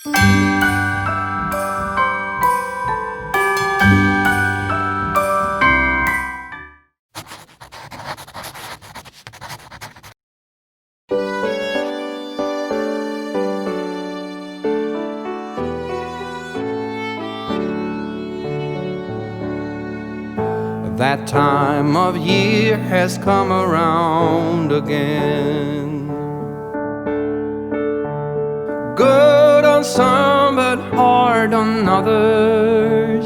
That time of year has come around again. Good on some but hard on others.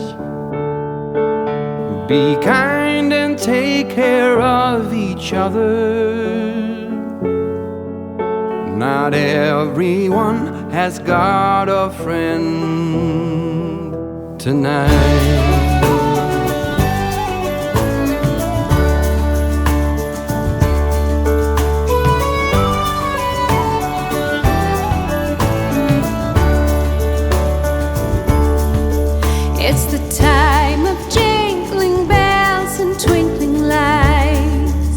Be kind and take care of each other. Not everyone has got a friend tonight. It's the time of jingling bells and twinkling lights.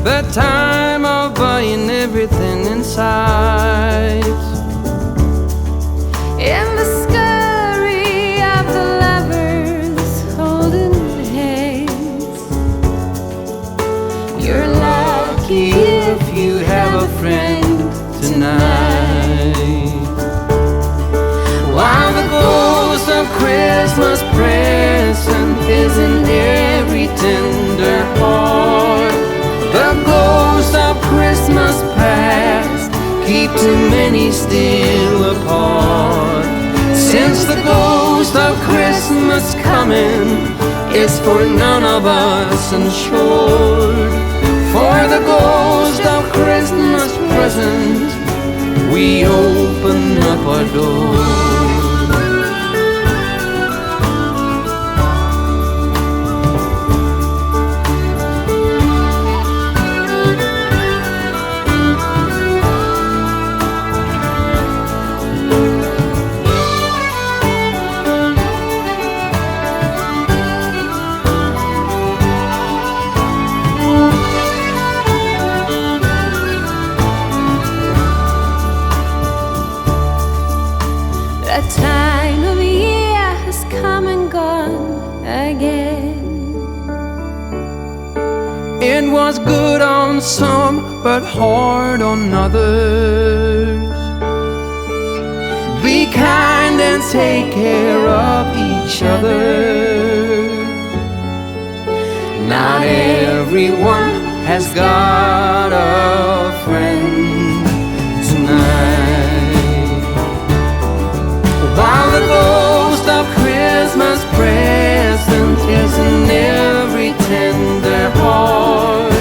The time of buying everything in sight. In the scurry of the lovers holding hands. You're lucky if you have a friend tonight. While the ghost of Christmas present is in every tender heart, the ghost of Christmas past keep too many still apart. Since the ghost of Christmas coming is for none of us insured, for the ghost of Christmas present we open up our door. That time of year has come and gone again. It was good on some, but hard on others. Be kind and take care of each other. Not everyone has got a friend tonight. While the ghost of Christmas present is in every tender heart,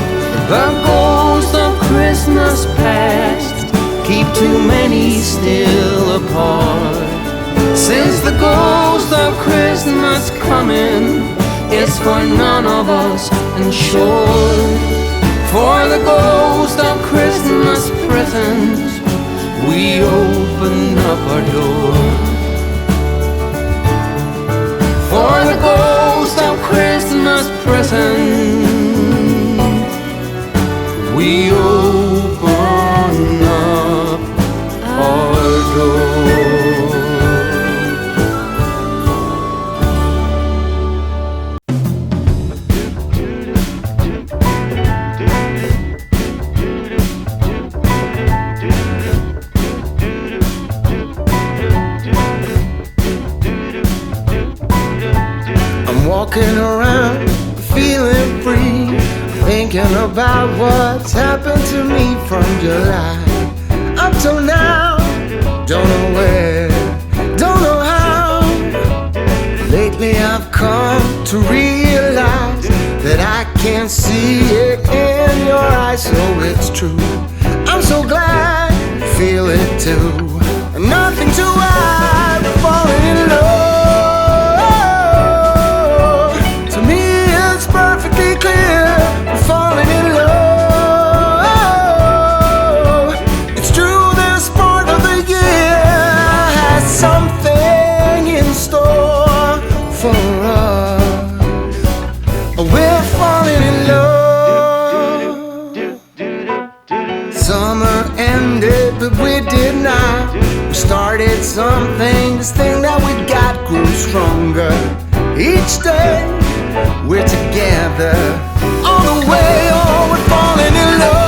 the ghost of Christmas past keep too many still apart. Since the ghost of Christmas coming is for none of us insured, for the ghost of Christmas present we open up our door. For the ghost of Christmas present we open up our door. Walking around, feeling free, thinking about what's happened to me from July up till now. Don't know where, don't know how. Lately I've come to realize that I can't see it in your eyes, so it's true. I'm so glad you feel it too. Nothing to hide, falling in love. Perfectly clear, I'm falling in love. It's true, this part of the year has something in store for us. We're falling in love. Summer ended, but we did not deny. We started something, this thing that we got grew stronger. Each day we're together, on the way, oh, we're falling in love.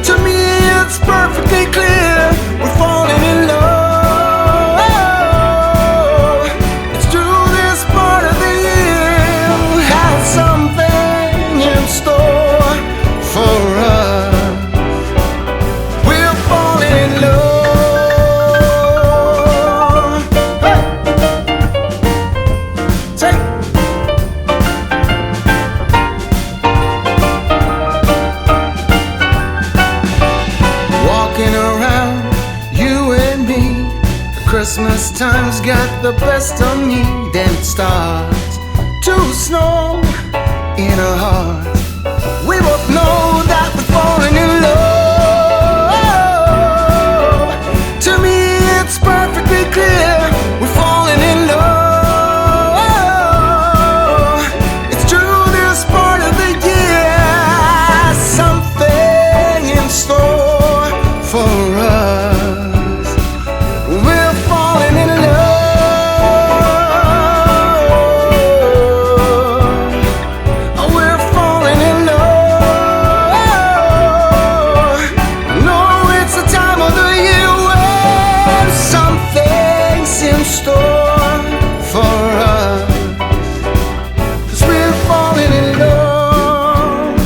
To me it's perfectly clear, we're falling in love. It's true, this part of the year has something in store for us. We're falling in love. Hey! Take. Walking around, you and me, Christmas time's got the best of me. Then it starts to snow in our hearts. We both know that we're falling in love. To me it's perfectly clear, we're falling in love. It's true, this part of the year has something in store for us. We're falling in love. We're falling in love. No, it's the time of the year when something's in store for us. 'Cause we're falling in love.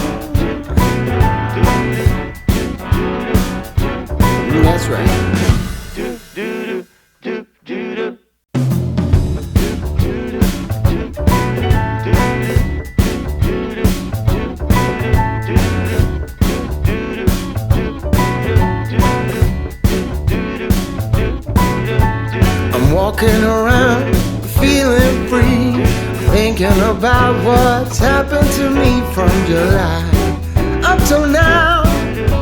That's right. I'm walking around, feeling free, thinking about what's happened to me from July up till now.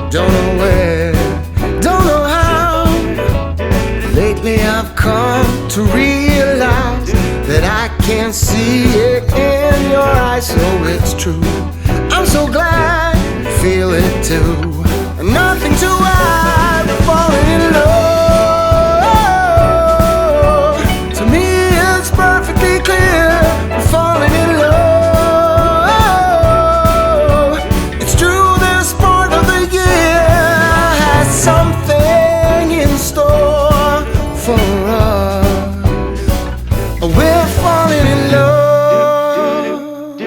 Don't know where, don't know how. Lately I've come to realize that I can't see it in your eyes, so it's true. I'm so glad you feel it too. Nothing to hide, we're falling in love. To me it's perfectly clear, we're falling in love. It's true, this part of the year has something in store for us. We're falling in love.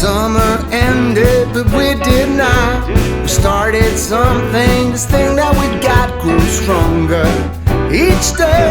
Summer ended, but we did not. We started something, this thing that we got grew stronger. Each day